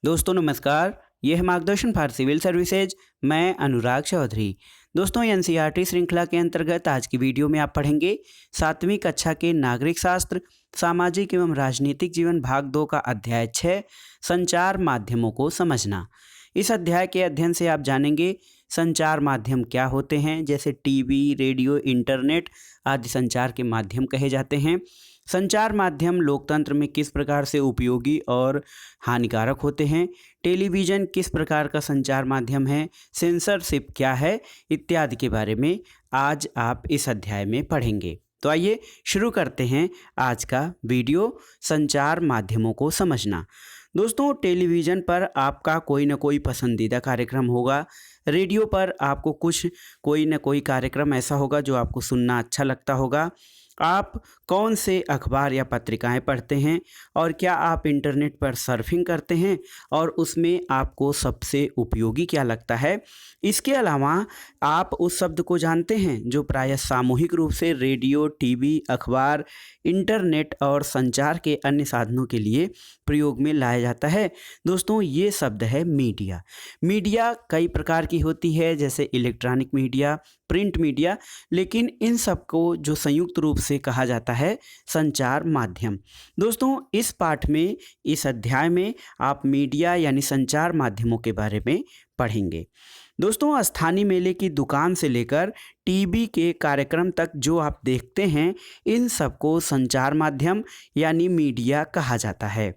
दोस्तों नमस्कार, यह है मार्गदर्शन फॉर सिविल सर्विसेज। मैं अनुराग चौधरी। दोस्तों एनसीईआरटी श्रृंखला के अंतर्गत आज की वीडियो में आप पढ़ेंगे 7वीं कक्षा के नागरिक शास्त्र सामाजिक एवं राजनीतिक जीवन भाग 2 का अध्याय 6 संचार माध्यमों को समझना। इस अध्याय के अध्ययन से आप जानेंगे संचार माध्यम क्या होते हैं, जैसे टीवी, रेडियो, इंटरनेट आदि संचार के माध्यम कहे जाते हैं। संचार माध्यम लोकतंत्र में किस प्रकार से उपयोगी और हानिकारक होते हैं, टेलीविज़न किस प्रकार का संचार माध्यम है, सेंसरशिप क्या है इत्यादि के बारे में आज आप इस अध्याय में पढ़ेंगे। तो आइए शुरू करते हैं आज का वीडियो, संचार माध्यमों को समझना। दोस्तों टेलीविज़न पर आपका कोई ना कोई पसंदीदा कार्यक्रम होगा, रेडियो पर आपको कोई ना कोई कार्यक्रम ऐसा होगा जो आपको सुनना अच्छा लगता होगा। आप कौन से अखबार या पत्रिकाएं पढ़ते हैं और क्या आप इंटरनेट पर सर्फिंग करते हैं और उसमें आपको सबसे उपयोगी क्या लगता है। इसके अलावा आप उस शब्द को जानते हैं जो प्रायः सामूहिक रूप से रेडियो, टीवी, अखबार, इंटरनेट और संचार के अन्य साधनों के लिए प्रयोग में लाया जाता है। दोस्तों ये शब्द है मीडिया। मीडिया कई प्रकार की होती है, जैसे इलेक्ट्रॉनिक मीडिया, प्रिंट मीडिया, लेकिन इन सबको जो संयुक्त रूप से कहा जाता है संचार माध्यम। दोस्तों इस पाठ में, इस अध्याय में आप मीडिया यानी संचार माध्यमों के बारे में पढ़ेंगे। दोस्तों स्थानीय मेले की दुकान से लेकर टीवी के कार्यक्रम तक जो आप देखते हैं, इन सबको संचार माध्यम यानी मीडिया कहा जाता है।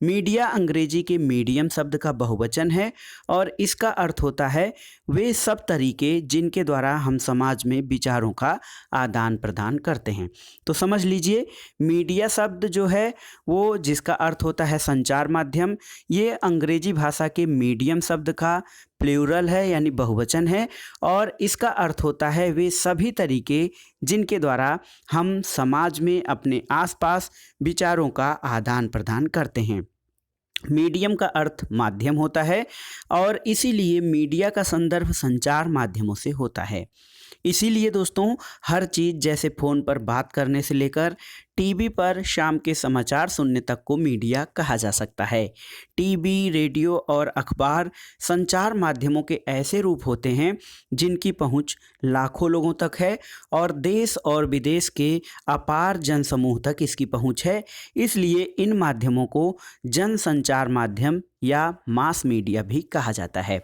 मीडिया अंग्रेजी के मीडियम शब्द का बहुवचन है और इसका अर्थ होता है वे सब तरीके जिनके द्वारा हम समाज में विचारों का आदान प्रदान करते हैं। तो समझ लीजिए, मीडिया शब्द जो है वो जिसका अर्थ होता है संचार माध्यम, ये अंग्रेजी भाषा के मीडियम शब्द का प्लूरल है यानी बहुवचन है और इसका अर्थ होता है वे सभी तरीके जिनके द्वारा हम समाज में अपने आसपास विचारों का आदान प्रदान करते हैं। मीडियम का अर्थ माध्यम होता है और इसीलिए मीडिया का संदर्भ संचार माध्यमों से होता है। इसीलिए दोस्तों हर चीज़, जैसे फ़ोन पर बात करने से लेकर टीवी पर शाम के समाचार सुनने तक को मीडिया कहा जा सकता है। टीवी, रेडियो और अखबार संचार माध्यमों के ऐसे रूप होते हैं जिनकी पहुंच लाखों लोगों तक है और देश और विदेश के अपार जनसमूह तक इसकी पहुंच है। इसलिए इन माध्यमों को जन संचार माध्यम या मास मीडिया भी कहा जाता है।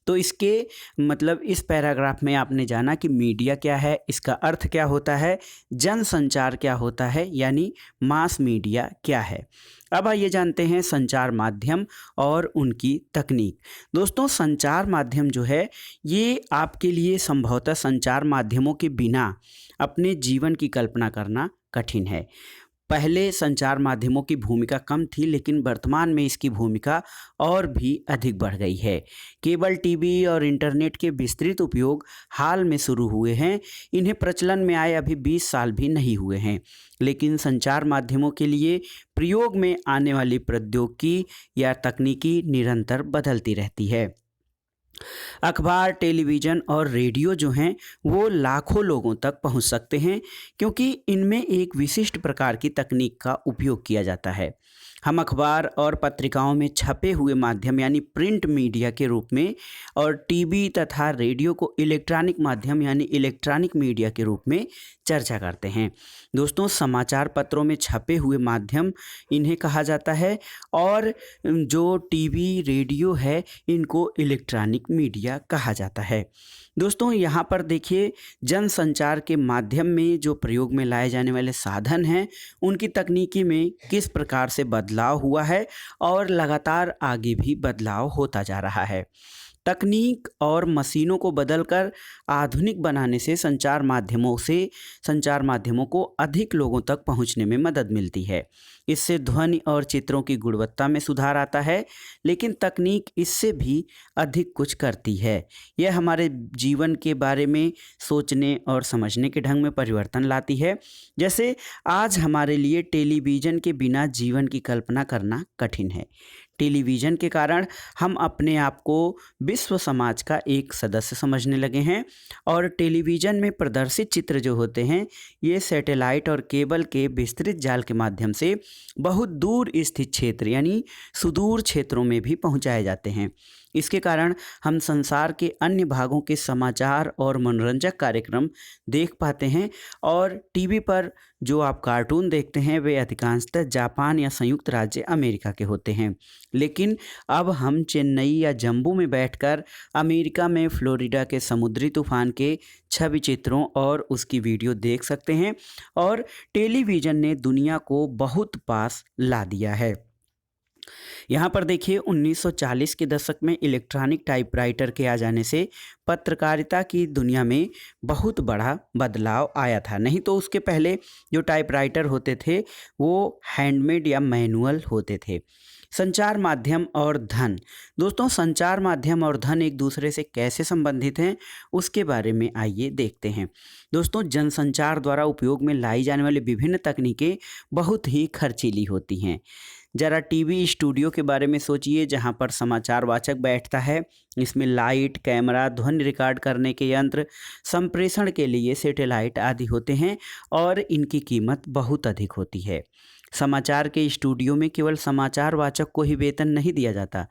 तो इसके मतलब इस पैराग्राफ में आपने जाना कि मीडिया क्या है, इसका अर्थ क्या होता है, जन संचार क्या होता है यानी मास मीडिया क्या है। अब आइए जानते हैं संचार माध्यम और उनकी तकनीक। दोस्तों संचार माध्यम जो है ये आपके लिए संभवतः संचार माध्यमों के बिना अपने जीवन की कल्पना करना कठिन है। पहले संचार माध्यमों की भूमिका कम थी, लेकिन वर्तमान में इसकी भूमिका और भी अधिक बढ़ गई है। केबल टीवी और इंटरनेट के विस्तृत उपयोग हाल में शुरू हुए हैं। इन्हें प्रचलन में आए अभी 20 साल भी नहीं हुए हैं, लेकिन संचार माध्यमों के लिए प्रयोग में आने वाली प्रौद्योगिकी या तकनीकी निरंतर बदलती रहती है। अखबार, टेलीविज़न और रेडियो जो हैं वो लाखों लोगों तक पहुंच सकते हैं क्योंकि इनमें एक विशिष्ट प्रकार की तकनीक का उपयोग किया जाता है। हम अखबार और पत्रिकाओं में छपे हुए माध्यम यानी प्रिंट मीडिया के रूप में और टीवी तथा रेडियो को इलेक्ट्रॉनिक माध्यम यानी इलेक्ट्रॉनिक मीडिया के रूप में चर्चा करते हैं। दोस्तों समाचार पत्रों में छपे हुए माध्यम इन्हें कहा जाता है और जो टीवी, रेडियो है इनको इलेक्ट्रॉनिक मीडिया कहा जाता है। दोस्तों यहाँ पर देखिए, जनसंचार के माध्यम में जो प्रयोग में लाए जाने वाले साधन हैं उनकी तकनीकी में किस प्रकार से बदलाव हुआ है और लगातार आगे भी बदलाव होता जा रहा है। तकनीक और मशीनों को बदलकर आधुनिक बनाने से संचार माध्यमों को अधिक लोगों तक पहुंचने में मदद मिलती है। इससे ध्वनि और चित्रों की गुणवत्ता में सुधार आता है, लेकिन तकनीक इससे भी अधिक कुछ करती है। यह हमारे जीवन के बारे में सोचने और समझने के ढंग में परिवर्तन लाती है। जैसे आज हमारे लिए टेलीविज़न के बिना जीवन की कल्पना करना कठिन है। टेलीविज़न के कारण हम अपने आप को विश्व समाज का एक सदस्य समझने लगे हैं और टेलीविज़न में प्रदर्शित चित्र जो होते हैं ये सैटेलाइट और केबल के विस्तृत जाल के माध्यम से बहुत दूर स्थित क्षेत्र यानी सुदूर क्षेत्रों में भी पहुंचाए जाते हैं। इसके कारण हम संसार के अन्य भागों के समाचार और मनोरंजक कार्यक्रम देख पाते हैं और टीवी पर जो आप कार्टून देखते हैं वे अधिकांशतः जापान या संयुक्त राज्य अमेरिका के होते हैं। लेकिन अब हम चेन्नई या जम्मू में बैठकर अमेरिका में फ्लोरिडा के समुद्री तूफान के छवि चित्रों और उसकी वीडियो देख सकते हैं और टेलीविज़न ने दुनिया को बहुत पास ला दिया है। यहाँ पर देखिए 1940 के दशक में इलेक्ट्रॉनिक टाइपराइटर के आ जाने से पत्रकारिता की दुनिया में बहुत बड़ा बदलाव आया था। नहीं तो उसके पहले जो टाइपराइटर होते थे वो हैंडमेड या मैनुअल होते थे। संचार माध्यम और धन। दोस्तों, संचार माध्यम और धन एक दूसरे से कैसे संबंधित हैं उसके बारे में आइए देखते हैं। दोस्तों, जनसंचार द्वारा उपयोग में लाई जाने वाली विभिन्न तकनीकें बहुत ही खर्चीली होती हैं। ज़रा टीवी स्टूडियो के बारे में सोचिए, जहां पर समाचार वाचक बैठता है। इसमें लाइट, कैमरा, ध्वनि रिकॉर्ड करने के यंत्र, संप्रेषण के लिए सैटेलाइट आदि होते हैं और इनकी कीमत बहुत अधिक होती है। समाचार के स्टूडियो में केवल समाचार वाचक को ही वेतन नहीं दिया जाता,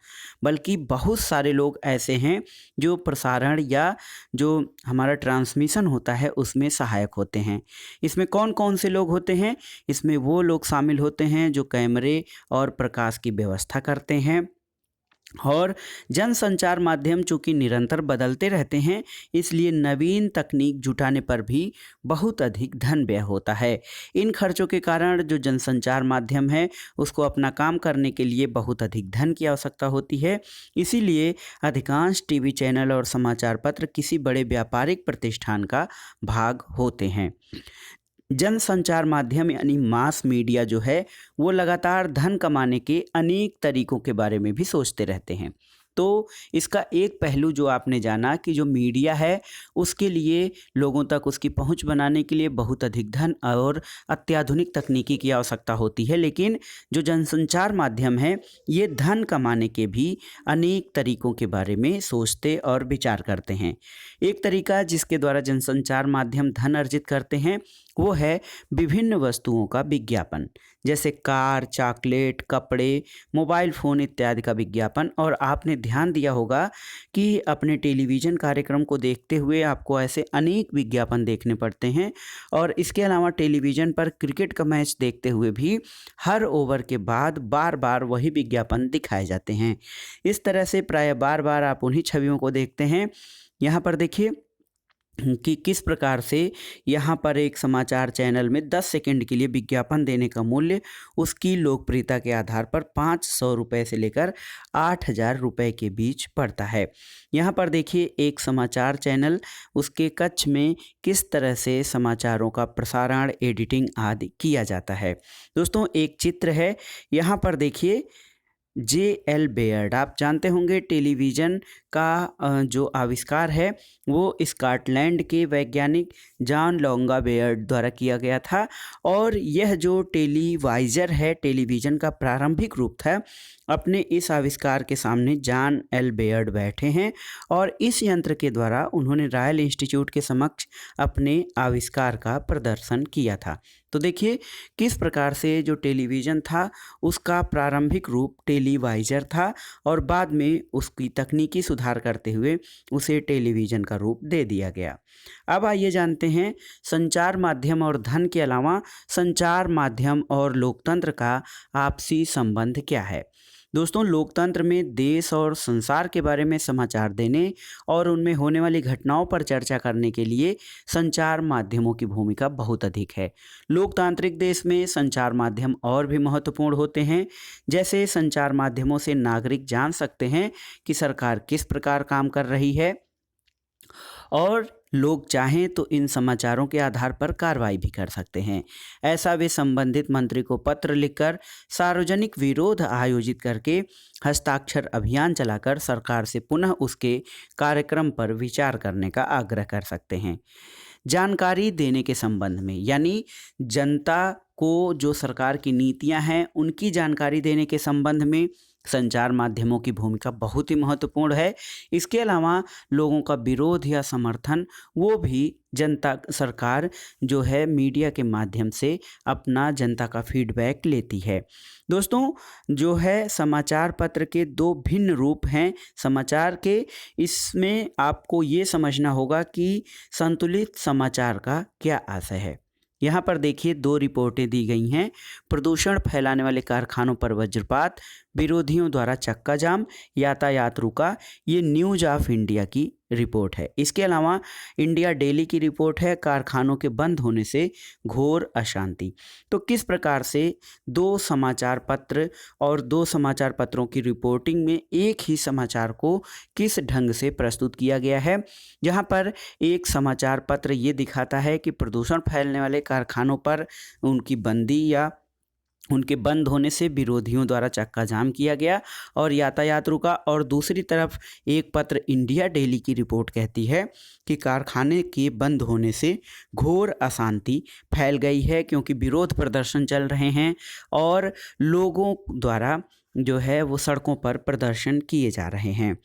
बल्कि बहुत सारे लोग ऐसे हैं जो प्रसारण या जो हमारा ट्रांसमिशन होता है उसमें सहायक होते हैं। इसमें कौन कौन से लोग होते हैं? इसमें वो लोग शामिल होते हैं जो कैमरे और प्रकाश की व्यवस्था करते हैं। और जनसंचार माध्यम चूँकि निरंतर बदलते रहते हैं, इसलिए नवीन तकनीक जुटाने पर भी बहुत अधिक धन व्यय होता है। इन खर्चों के कारण जो जनसंचार माध्यम है उसको अपना काम करने के लिए बहुत अधिक धन की आवश्यकता होती है। इसीलिए अधिकांश टीवी चैनल और समाचार पत्र किसी बड़े व्यापारिक प्रतिष्ठान का भाग होते हैं। जनसंचार माध्यम यानी मास मीडिया जो है वो लगातार धन कमाने के अनेक तरीकों के बारे में भी सोचते रहते हैं। तो इसका एक पहलू जो आपने जाना कि जो मीडिया है उसके लिए लोगों तक उसकी पहुंच बनाने के लिए बहुत अधिक धन और अत्याधुनिक तकनीकी की आवश्यकता होती है। लेकिन जो जनसंचार माध्यम है ये धन कमाने के भी अनेक तरीकों के बारे में सोचते और विचार करते हैं। एक तरीका जिसके द्वारा जनसंचार माध्यम धन अर्जित करते हैं वो है विभिन्न वस्तुओं का विज्ञापन, जैसे कार, चॉकलेट, कपड़े, मोबाइल फ़ोन इत्यादि का विज्ञापन। और आपने ध्यान दिया होगा कि अपने टेलीविज़न कार्यक्रम को देखते हुए आपको ऐसे अनेक विज्ञापन देखने पड़ते हैं। और इसके अलावा टेलीविज़न पर क्रिकेट का मैच देखते हुए भी हर ओवर के बाद बार बार वही विज्ञापन दिखाए जाते हैं। इस तरह से प्राय बार बार आप उन्हीं छवियों को देखते हैं। यहाँ पर देखिए कि किस प्रकार से यहाँ पर एक समाचार चैनल में 10 सेकंड के लिए विज्ञापन देने का मूल्य उसकी लोकप्रियता के आधार पर 500 रुपये से लेकर 8,000 रुपये के बीच पड़ता है। यहाँ पर देखिए एक समाचार चैनल उसके कक्ष में किस तरह से समाचारों का प्रसारण, एडिटिंग आदि किया जाता है। दोस्तों, एक चित्र है, यहाँ पर देखिए जे.एल. बेयर्ड, आप जानते होंगे टेलीविज़न का जो आविष्कार है वो स्कॉटलैंड के वैज्ञानिक जॉन लोंगा बेयर्ड द्वारा किया गया था। और यह जो टेलीवाइज़र है, टेलीविज़न का प्रारंभिक रूप था, अपने इस आविष्कार के सामने जॉन एल बेयर्ड बैठे हैं और इस यंत्र के द्वारा उन्होंने रॉयल इंस्टीट्यूट के समक्ष अपने आविष्कार का प्रदर्शन किया था। तो देखिए किस प्रकार से जो टेलीविज़न था उसका प्रारंभिक रूप टेलीवाइज़र था और बाद में उसकी तकनीकी सुधार करते हुए उसे टेलीविज़न का रूप दे दिया गया। अब आइए जानते हैं संचार माध्यम और धन के अलावा संचार माध्यम और लोकतंत्र का आपसी संबंध क्या है। दोस्तों, लोकतंत्र में देश और संसार के बारे में समाचार देने और उनमें होने वाली घटनाओं पर चर्चा करने के लिए संचार माध्यमों की भूमिका बहुत अधिक है। लोकतांत्रिक देश में संचार माध्यम और भी महत्वपूर्ण होते हैं। जैसे संचार माध्यमों से नागरिक जान सकते हैं कि सरकार किस प्रकार काम कर रही है और लोग चाहें तो इन समाचारों के आधार पर कार्रवाई भी कर सकते हैं। ऐसा वे संबंधित मंत्री को पत्र लिखकर, सार्वजनिक विरोध आयोजित करके, हस्ताक्षर अभियान चलाकर सरकार से पुनः उसके कार्यक्रम पर विचार करने का आग्रह कर सकते हैं। जानकारी देने के संबंध में, यानी जनता को जो सरकार की नीतियां हैं उनकी जानकारी देने के संबंध में संचार माध्यमों की भूमिका बहुत ही महत्वपूर्ण है। इसके अलावा लोगों का विरोध या समर्थन वो भी जनता सरकार जो है मीडिया के माध्यम से अपना जनता का फीडबैक लेती है। दोस्तों, जो है समाचार पत्र के दो भिन्न रूप हैं समाचार के। इसमें आपको ये समझना होगा कि संतुलित समाचार का क्या आशय है। यहाँ पर देखिए दो रिपोर्टें दी गई हैं। प्रदूषण फैलाने वाले कारखानों पर वज्रपात, विरोधियों द्वारा चक्का जाम, यातायात रुका। ये न्यूज़ ऑफ इंडिया की रिपोर्ट है। इसके अलावा इंडिया डेली की रिपोर्ट है, कारखानों के बंद होने से घोर अशांति। तो किस प्रकार से दो समाचार पत्र और दो समाचार पत्रों की रिपोर्टिंग में एक ही समाचार को किस ढंग से प्रस्तुत किया गया है। यहाँ पर एक समाचार पत्र ये दिखाता है कि प्रदूषण फैलने वाले कारखानों पर उनकी बंदी या उनके बंद होने से विरोधियों द्वारा चक्का जाम किया गया और यातायात रुका। और दूसरी तरफ एक पत्र इंडिया डेली की रिपोर्ट कहती है कि कारखाने के बंद होने से घोर अशांति फैल गई है, क्योंकि विरोध प्रदर्शन चल रहे हैं और लोगों द्वारा जो है वो सड़कों पर प्रदर्शन किए जा रहे हैं।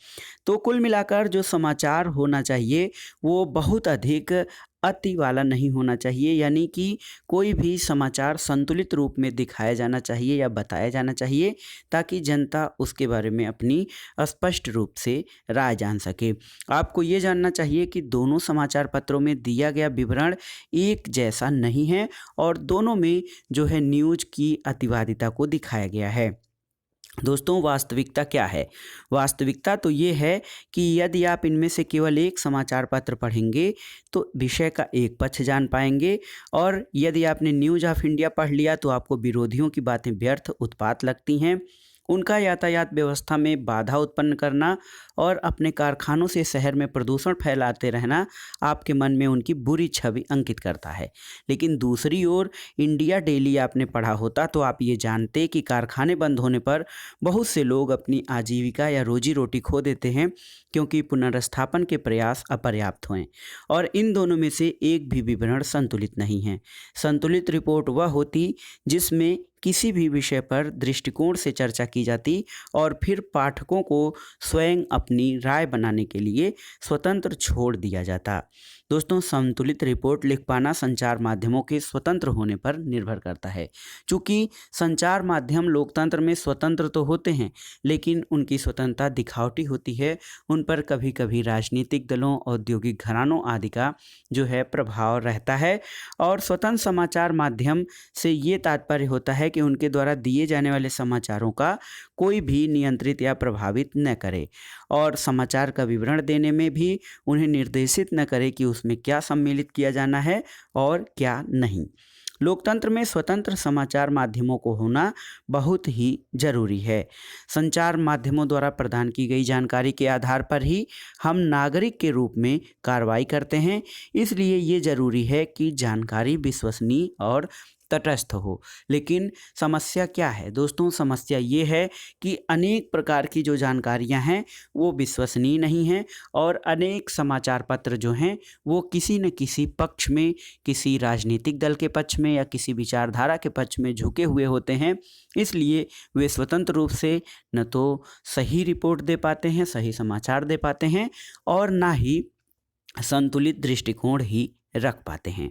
तो कुल मिलाकर जो समाचार होना चाहिए वो बहुत अधिक अति वाला नहीं होना चाहिए, यानी कि कोई भी समाचार संतुलित रूप में दिखाया जाना चाहिए या बताया जाना चाहिए, ताकि जनता उसके बारे में अपनी स्पष्ट रूप से राय जान सके। आपको ये जानना चाहिए कि दोनों समाचार पत्रों में दिया गया विवरण एक जैसा नहीं है और दोनों में जो है न्यूज़ की अतिवादिता को दिखाया गया है। दोस्तों, वास्तविकता क्या है? वास्तविकता तो ये है कि यदि आप इनमें से केवल एक समाचार पत्र पढ़ेंगे तो विषय का एक पक्ष जान पाएंगे, और यदि आपने न्यूज़ ऑफ इंडिया पढ़ लिया तो आपको विरोधियों की बातें व्यर्थ उत्पात लगती हैं। उनका यातायात व्यवस्था में बाधा उत्पन्न करना और अपने कारखानों से शहर में प्रदूषण फैलाते रहना आपके मन में उनकी बुरी छवि अंकित करता है। लेकिन दूसरी ओर इंडिया डेली आपने पढ़ा होता तो आप ये जानते कि कारखाने बंद होने पर बहुत से लोग अपनी आजीविका या रोजी रोटी खो देते हैं, क्योंकि पुनर्स्थापन के प्रयास अपर्याप्त हुए। और इन दोनों में से एक भी विवरण संतुलित नहीं है। संतुलित रिपोर्ट वह होती जिसमें किसी भी विषय पर दृष्टिकोण से चर्चा की जाती और फिर पाठकों को स्वयं अपनी राय बनाने के लिए स्वतंत्र छोड़ दिया जाता। दोस्तों, संतुलित रिपोर्ट लिख पाना संचार माध्यमों के स्वतंत्र होने पर निर्भर करता है। चूँकि संचार माध्यम लोकतंत्र में स्वतंत्र तो होते हैं, लेकिन उनकी स्वतंत्रता दिखावटी होती है। उन पर कभी कभी राजनीतिक दलों, औद्योगिक घरानों आदि का जो है प्रभाव रहता है। और स्वतंत्र समाचार माध्यम से ये तात्पर्य होता है कि उनके द्वारा दिए जाने वाले समाचारों का कोई भी नियंत्रित या प्रभावित न करे, और समाचार का विवरण देने में भी उन्हें निर्देशित न करे कि उसमें क्या सम्मिलित किया जाना है और क्या नहीं। लोकतंत्र में स्वतंत्र समाचार माध्यमों को होना बहुत ही जरूरी है। संचार माध्यमों द्वारा प्रदान की गई जानकारी के आधार पर ही हम नागरिक के रूप में कार्रवाई करते हैं। इसलिए ये जरूरी है कि जानकारी विश्वसनीय और तटस्थ हो। लेकिन समस्या क्या है दोस्तों? समस्या ये है कि अनेक प्रकार की जो जानकारियां हैं वो विश्वसनीय नहीं हैं, और अनेक समाचार पत्र जो हैं वो किसी न किसी पक्ष में, किसी राजनीतिक दल के पक्ष में या किसी विचारधारा के पक्ष में झुके हुए होते हैं। इसलिए वे स्वतंत्र रूप से न तो सही रिपोर्ट दे पाते हैं, सही समाचार दे पाते हैं, और ना ही संतुलित दृष्टिकोण ही रख पाते हैं।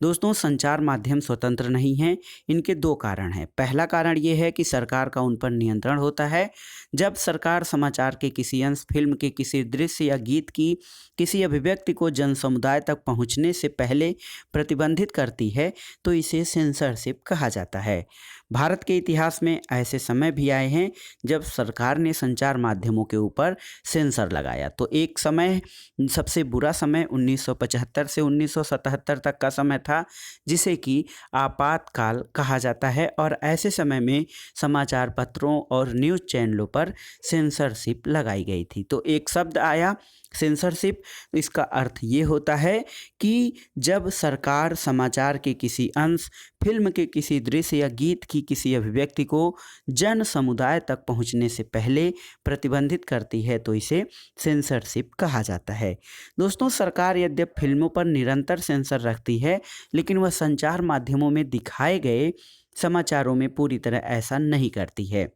दोस्तों, संचार माध्यम स्वतंत्र नहीं हैं। इनके दो कारण हैं। पहला कारण ये है कि सरकार का उन पर नियंत्रण होता है। जब सरकार समाचार के किसी अंश, फिल्म के किसी दृश्य या गीत की किसी अभिव्यक्ति को जन समुदाय तक पहुंचने से पहले प्रतिबंधित करती है तो इसे सेंसरशिप कहा जाता है। भारत के इतिहास में ऐसे समय भी आए हैं जब सरकार ने संचार माध्यमों के ऊपर सेंसर लगाया। तो एक समय, सबसे बुरा समय 1975 से 1977 तक का समय था, जिसे कि आपातकाल कहा जाता है। और ऐसे समय में समाचार पत्रों और न्यूज़ चैनलों पर सेंसरशिप लगाई गई थी। तो एक शब्द आया सेंसरशिप। इसका अर्थ ये होता है कि जब सरकार समाचार के किसी अंश, फिल्म के किसी दृश्य या गीत की किसी अभिव्यक्ति को जन समुदाय तक पहुंचने से पहले प्रतिबंधित करती है तो इसे सेंसरशिप कहा जाता है। दोस्तों, सरकार यद्यपि फिल्मों पर निरंतर सेंसर रखती है, लेकिन वह संचार माध्यमों में दिखाए गए समाचारों में पूरी तरह ऐसा नहीं करती है।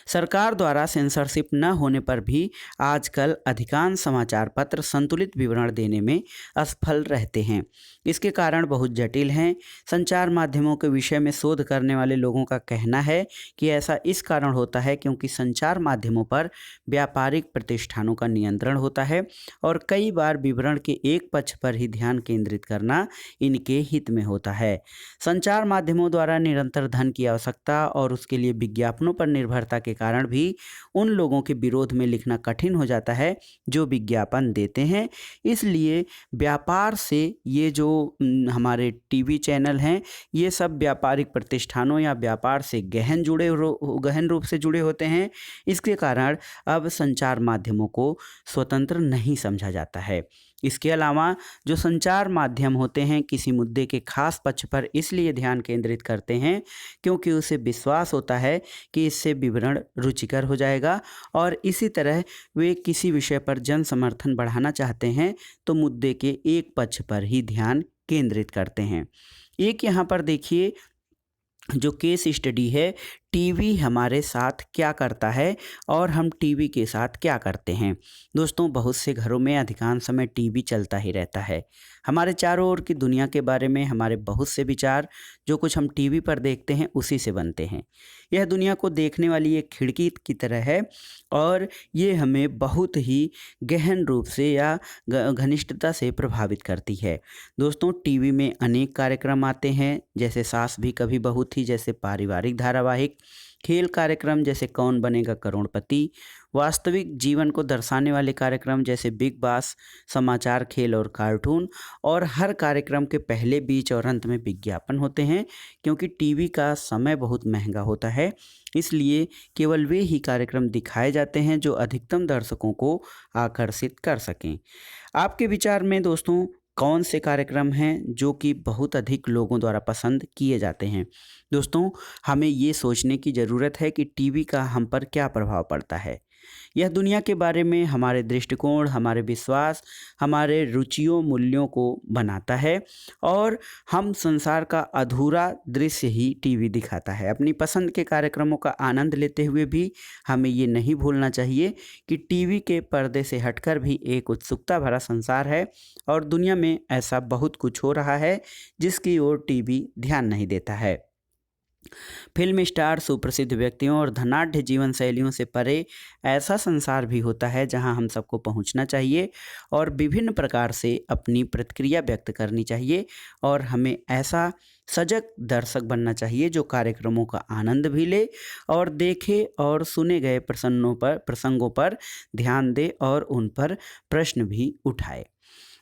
सरकार द्वारा सेंसरशिप न होने पर भी आजकल अधिकांश समाचार पत्र संतुलित विवरण देने में असफल रहते हैं। इसके कारण बहुत जटिल हैं। संचार माध्यमों के विषय में शोध करने वाले लोगों का कहना है कि ऐसा इस कारण होता है क्योंकि संचार माध्यमों पर व्यापारिक प्रतिष्ठानों का नियंत्रण होता है और कई बार विवरण के एक पक्ष पर ही ध्यान केंद्रित करना इनके हित में होता है। संचार माध्यमों द्वारा निरंतर धन की आवश्यकता और उसके लिए विज्ञापनों पर निर्भरता के कारण भी उन लोगों के विरोध में लिखना कठिन हो जाता है जो विज्ञापन देते हैं। इसलिए व्यापार से ये जो हमारे टीवी चैनल हैं, ये सब व्यापारिक प्रतिष्ठानों या व्यापार से गहन रूप से जुड़े होते हैं। इसके कारण अब संचार माध्यमों को स्वतंत्र नहीं समझा जाता है। इसके अलावा जो संचार माध्यम होते हैं किसी मुद्दे के खास पक्ष पर इसलिए ध्यान केंद्रित करते हैं क्योंकि उसे विश्वास होता है कि इससे विवरण रुचिकर हो जाएगा और इसी तरह वे किसी विषय पर जन समर्थन बढ़ाना चाहते हैं तो मुद्दे के एक पक्ष पर ही ध्यान केंद्रित करते हैं। एक यहाँ पर देखिए जो केस स्टडी है, टीवी हमारे साथ क्या करता है और हम टीवी के साथ क्या करते हैं। दोस्तों, बहुत से घरों में अधिकांश समय टीवी चलता ही रहता है। हमारे चारों ओर की दुनिया के बारे में हमारे बहुत से विचार जो कुछ हम टीवी पर देखते हैं उसी से बनते हैं। यह दुनिया को देखने वाली एक खिड़की की तरह है और ये हमें बहुत ही गहन रूप से या घनिष्ठता से प्रभावित करती है। दोस्तों, टीवी में अनेक कार्यक्रम आते हैं जैसे सास भी कभी बहू थी जैसे पारिवारिक धारावाहिक, खेल कार्यक्रम जैसे कौन बनेगा करोड़पति, वास्तविक जीवन को दर्शाने वाले कार्यक्रम जैसे बिग बॉस, समाचार, खेल और कार्टून। और हर कार्यक्रम के पहले, बीच और अंत में विज्ञापन होते हैं क्योंकि टीवी का समय बहुत महंगा होता है। इसलिए केवल वे ही कार्यक्रम दिखाए जाते हैं जो अधिकतम दर्शकों को आकर्षित कर सकें। आपके विचार में दोस्तों कौन से कार्यक्रम हैं जो कि बहुत अधिक लोगों द्वारा पसंद किए जाते हैं? दोस्तों, हमें ये सोचने की ज़रूरत है कि टीवी का हम पर क्या प्रभाव पड़ता है। यह दुनिया के बारे में हमारे दृष्टिकोण, हमारे विश्वास, हमारे रुचियों, मूल्यों को बनाता है और हम संसार का अधूरा दृश्य ही टीवी दिखाता है। अपनी पसंद के कार्यक्रमों का आनंद लेते हुए भी हमें ये नहीं भूलना चाहिए कि टीवी के पर्दे से हटकर भी एक उत्सुकता भरा संसार है और दुनिया में ऐसा बहुत कुछ हो रहा है जिसकी ओर टीवी ध्यान नहीं देता है। फिल्म स्टार, सुप्रसिद्ध व्यक्तियों और धनाढ्य जीवन शैलियों से परे ऐसा संसार भी होता है जहां हम सबको पहुंचना चाहिए और विभिन्न प्रकार से अपनी प्रतिक्रिया व्यक्त करनी चाहिए और हमें ऐसा सजग दर्शक बनना चाहिए जो कार्यक्रमों का आनंद भी ले और देखे और सुने गए प्रसंगों पर ध्यान दे और उन पर प्रश्न भी उठाए।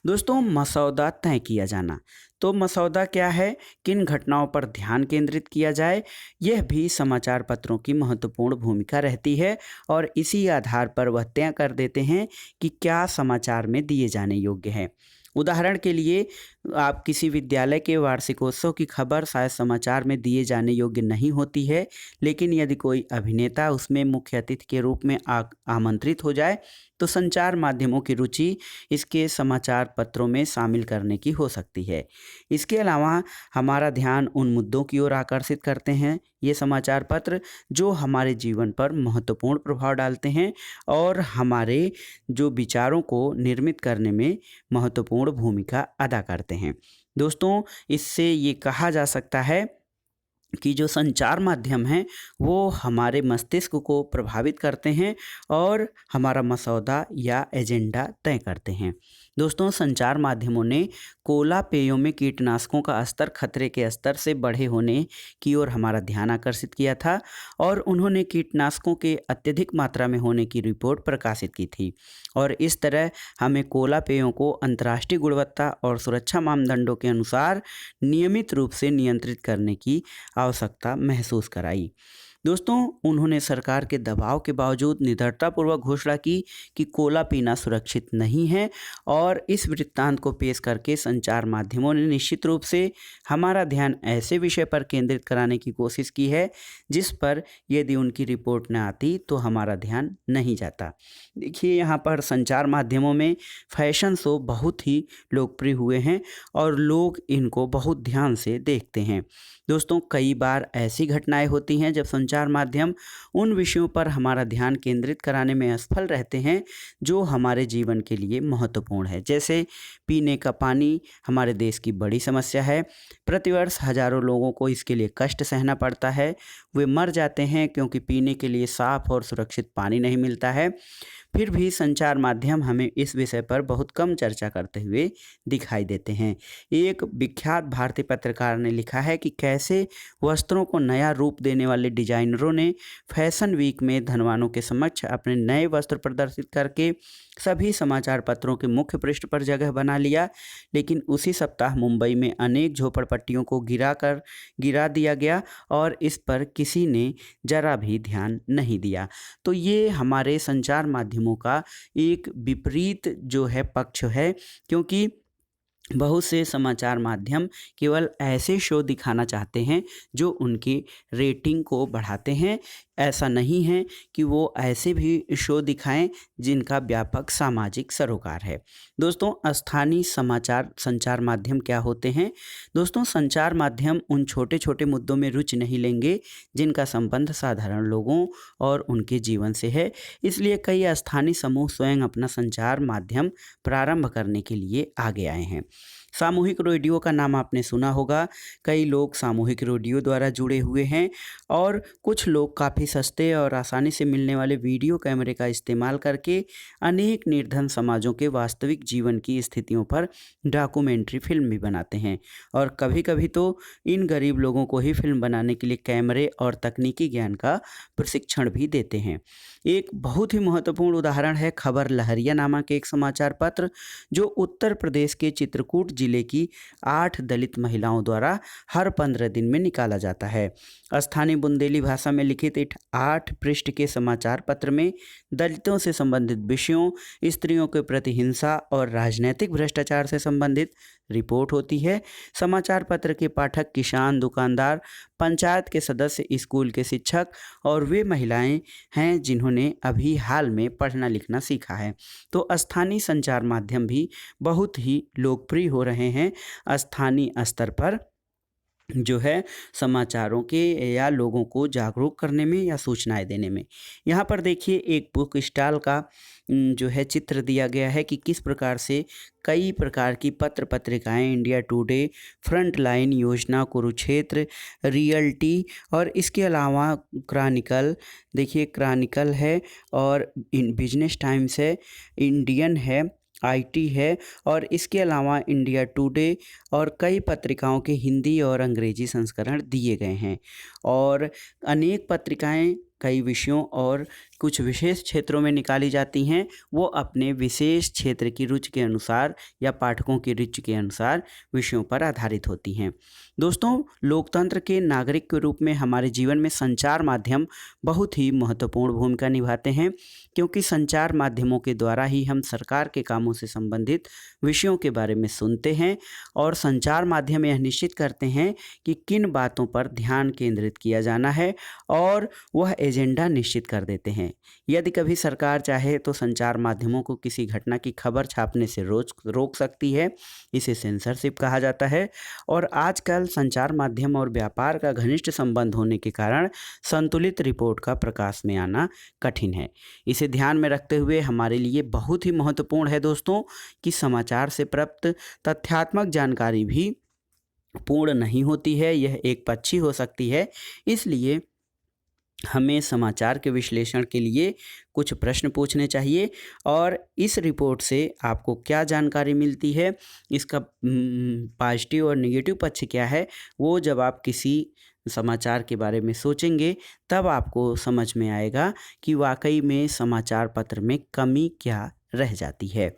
दोस्तों, मसौदा तय किया जाना। तो मसौदा क्या है, किन घटनाओं पर ध्यान केंद्रित किया जाए, यह भी समाचार पत्रों की महत्वपूर्ण भूमिका रहती है और इसी आधार पर वह तय कर देते हैं कि क्या समाचार में दिए जाने योग्य है। उदाहरण के लिए, आप किसी विद्यालय के वार्षिकोत्सव की खबर शायद समाचार में दिए जाने योग्य नहीं होती है, लेकिन यदि कोई अभिनेता उसमें मुख्य अतिथि के रूप में आमंत्रित हो जाए तो संचार माध्यमों की रुचि इसके समाचार पत्रों में शामिल करने की हो सकती है। इसके अलावा हमारा ध्यान उन मुद्दों की ओर आकर्षित करते हैं ये समाचार पत्र जो हमारे जीवन पर महत्वपूर्ण प्रभाव डालते हैं और हमारे जो विचारों को निर्मित करने में महत्वपूर्ण भूमिका अदा करते हैं। दोस्तों, इससे ये कहा जा सकता है कि जो संचार माध्यम हैं वो हमारे मस्तिष्क को प्रभावित करते हैं और हमारा मसौदा या एजेंडा तय करते हैं। दोस्तों, संचार माध्यमों ने कोला पेयों में कीटनाशकों का स्तर खतरे के स्तर से बढ़े होने की ओर हमारा ध्यान आकर्षित किया था और उन्होंने कीटनाशकों के अत्यधिक मात्रा में होने की रिपोर्ट प्रकाशित की थी और इस तरह हमें कोला पेयों को अंतर्राष्ट्रीय गुणवत्ता और सुरक्षा मानदंडों के अनुसार नियमित रूप से नियंत्रित करने की आवश्यकता महसूस कराई। दोस्तों, उन्होंने सरकार के दबाव के बावजूद निडरतापूर्वक घोषणा की कि कोला पीना सुरक्षित नहीं है और इस वृत्तांत को पेश करके संचार माध्यमों ने निश्चित रूप से हमारा ध्यान ऐसे विषय पर केंद्रित कराने की कोशिश की है जिस पर यदि उनकी रिपोर्ट न आती तो हमारा ध्यान नहीं जाता। देखिए, यहाँ पर संचार माध्यमों में फैशन शो बहुत ही लोकप्रिय हुए हैं और लोग इनको बहुत ध्यान से देखते हैं। दोस्तों, कई बार ऐसी घटनाएं होती हैं जब संचार संचार माध्यम उन विषयों पर हमारा ध्यान केंद्रित कराने में असफल रहते हैं जो हमारे जीवन के लिए महत्वपूर्ण है। जैसे पीने का पानी हमारे देश की बड़ी समस्या है। प्रतिवर्ष हजारों लोगों को इसके लिए कष्ट सहना पड़ता है। वे मर जाते हैं क्योंकि पीने के लिए साफ और सुरक्षित पानी नहीं मिलता है। फिर भी संचार माध्यम हमें इस विषय पर बहुत कम चर्चा करते हुए दिखाई देते हैं। एक विख्यात भारतीय पत्रकार ने लिखा है कि कैसे वस्त्रों को नया रूप देने वाले डिजाइनरों ने फैशन वीक में धनवानों के समक्ष अपने नए वस्त्र प्रदर्शित करके सभी समाचार पत्रों के मुख्य पृष्ठ पर जगह बना लिया। लेकिन उसी सप्ताह मुंबई में अनेक झोपड़पट्टियों को गिरा दिया गया और इस पर किसी ने जरा भी ध्यान नहीं दिया। तो ये हमारे संचार माध्यमों का एक विपरीत जो है पक्ष है, क्योंकि बहुत से समाचार माध्यम केवल ऐसे शो दिखाना चाहते हैं जो उनकी रेटिंग को बढ़ाते हैं। ऐसा नहीं है कि वो ऐसे भी शो दिखाएं जिनका व्यापक सामाजिक सरोकार है। दोस्तों, स्थानीय समाचार संचार माध्यम क्या होते हैं? दोस्तों, संचार माध्यम उन छोटे छोटे मुद्दों में रुचि नहीं लेंगे जिनका संबंध साधारण लोगों और उनके जीवन से है। इसलिए कई स्थानीय समूह स्वयं अपना संचार माध्यम प्रारंभ करने के लिए आगे आए हैं। सामूहिक रेडियो का नाम आपने सुना होगा। कई लोग सामूहिक रेडियो द्वारा जुड़े हुए हैं और कुछ लोग काफ़ी सस्ते और आसानी से मिलने वाले वीडियो कैमरे का इस्तेमाल करके अनेक निर्धन समाजों के वास्तविक जीवन की स्थितियों पर डॉक्यूमेंट्री फिल्म भी बनाते हैं। और कभी कभी तो इन गरीब लोगों को ही फिल्म बनाने के लिए कैमरे और तकनीकी ज्ञान का प्रशिक्षण भी देते हैं। एक बहुत ही महत्वपूर्ण उदाहरण है खबर लहरिया नामक एक समाचार पत्र, जो उत्तर प्रदेश के चित्रकूट जिले की 8 दलित महिलाओं द्वारा हर 15 दिन में निकाला जाता है। स्थानीय बुंदेली भाषा में लिखित 8 पृष्ठ के समाचार पत्र में दलितों से संबंधित विषयों, स्त्रियों के प्रति हिंसा और राजनीतिक भ्रष्टाचार से संबंधित रिपोर्ट होती है। समाचार पत्र के पाठक किसान, दुकानदार, पंचायत के सदस्य, स्कूल के शिक्षक और वे महिलाएं हैं जिन्होंने अभी हाल में पढ़ना लिखना सीखा है। तो स्थानीय संचार माध्यम भी बहुत ही लोकप्रिय हो रहे हैं स्थानीय स्तर पर, जो है समाचारों के या लोगों को जागरूक करने में या सूचनाएं देने में। यहाँ पर देखिए एक बुक स्टॉल का जो है चित्र दिया गया है कि किस प्रकार से कई प्रकार की पत्र पत्रिकाएं, इंडिया टुडे, फ्रंट लाइन योजना, कुरुक्षेत्र, रियल्टी और इसके अलावा क्रॉनिकल, देखिए क्रॉनिकल है और बिजनेस टाइम्स है, इंडियन है, आईटी है और इसके अलावा इंडिया टुडे और कई पत्रिकाओं के हिंदी और अंग्रेजी संस्करण दिए गए हैं। और अनेक पत्रिकाएं कई विषयों और कुछ विशेष क्षेत्रों में निकाली जाती हैं। वो अपने विशेष क्षेत्र की रुचि के अनुसार या पाठकों की रुचि के अनुसार विषयों पर आधारित होती हैं। दोस्तों, लोकतंत्र के नागरिक के रूप में हमारे जीवन में संचार माध्यम बहुत ही महत्वपूर्ण भूमिका निभाते हैं, क्योंकि संचार माध्यमों के द्वारा ही हम सरकार के कामों से संबंधित विषयों के बारे में सुनते हैं और संचार माध्यम यह निश्चित करते हैं कि किन बातों पर ध्यान केंद्रित किया जाना है और वह एजेंडा निश्चित कर देते हैं। यदि कभी सरकार चाहे तो संचार माध्यमों को किसी घटना की खबर छापने से रोक सकती है। इसे सेंसरशिप कहा जाता है। और आजकल संचार माध्यम और व्यापार का घनिष्ठ संबंध होने के कारण संतुलित रिपोर्ट का प्रकाश में आना कठिन है। इसे ध्यान में रखते हुए हमारे लिए बहुत ही महत्वपूर्ण है दोस्तों कि समाचार से प्राप्त तथ्यात्मक जानकारी भी पूर्ण नहीं होती है, यह एक पक्षी हो सकती है। इसलिए हमें समाचार के विश्लेषण के लिए कुछ प्रश्न पूछने चाहिए और इस रिपोर्ट से आपको क्या जानकारी मिलती है, इसका पॉजिटिव और नेगेटिव पक्ष क्या है, वो जब आप किसी समाचार के बारे में सोचेंगे तब आपको समझ में आएगा कि वाकई में समाचार पत्र में कमी क्या रह जाती है।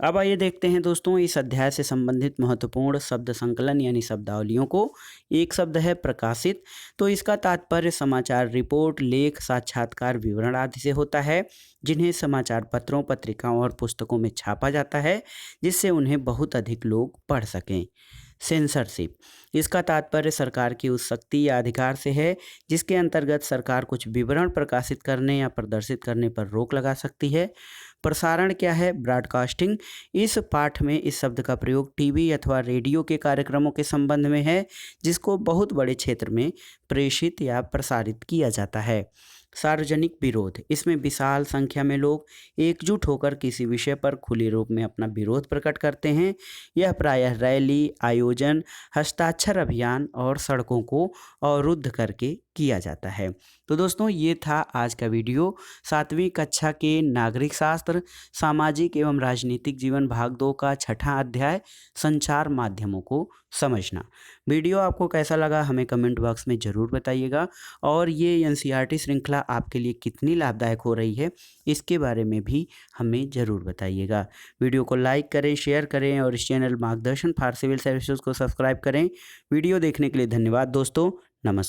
अब आइए देखते हैं दोस्तों इस अध्याय से संबंधित महत्वपूर्ण शब्द संकलन यानी शब्दावलियों को। एक शब्द है प्रकाशित, तो इसका तात्पर्य समाचार रिपोर्ट, लेख, साक्षात्कार, विवरण आदि से होता है, जिन्हें समाचार पत्रों, पत्रिकाओं और पुस्तकों में छापा जाता है जिससे उन्हें बहुत अधिक लोग पढ़ सकें। सेंसरशिप। इसका तात्पर्य सरकार की उस शक्ति या अधिकार से है जिसके अंतर्गत सरकार कुछ विवरण प्रकाशित करने या प्रदर्शित करने पर रोक लगा सकती है। प्रसारण क्या है? ब्रॉडकास्टिंग। इस पाठ में इस शब्द का प्रयोग टीवी अथवा रेडियो के कार्यक्रमों के संबंध में है जिसको बहुत बड़े क्षेत्र में प्रेषित या प्रसारित किया जाता है। सार्वजनिक विरोध। इसमें विशाल संख्या में लोग एकजुट होकर किसी विषय पर खुले रूप में अपना विरोध प्रकट करते हैं। यह प्रायः रैली, आयोजन, हस्ताक्षर अभियान और सड़कों को अवरुद्ध करके किया जाता है। तो दोस्तों, ये था आज का वीडियो। 7वीं कक्षा के नागरिक शास्त्र सामाजिक एवं राजनीतिक जीवन भाग 2 का 6ठा अध्याय संचार माध्यमों को समझना। वीडियो आपको कैसा लगा हमें कमेंट बॉक्स में ज़रूर बताइएगा और ये एनसीईआरटी श्रृंखला आपके लिए कितनी लाभदायक हो रही है इसके बारे में भी हमें ज़रूर बताइएगा। वीडियो को लाइक करें, शेयर करें और इस चैनल मार्गदर्शन फॉर सिविल सर्विसेज को सब्सक्राइब करें। वीडियो देखने के लिए धन्यवाद दोस्तों। नमस्कार।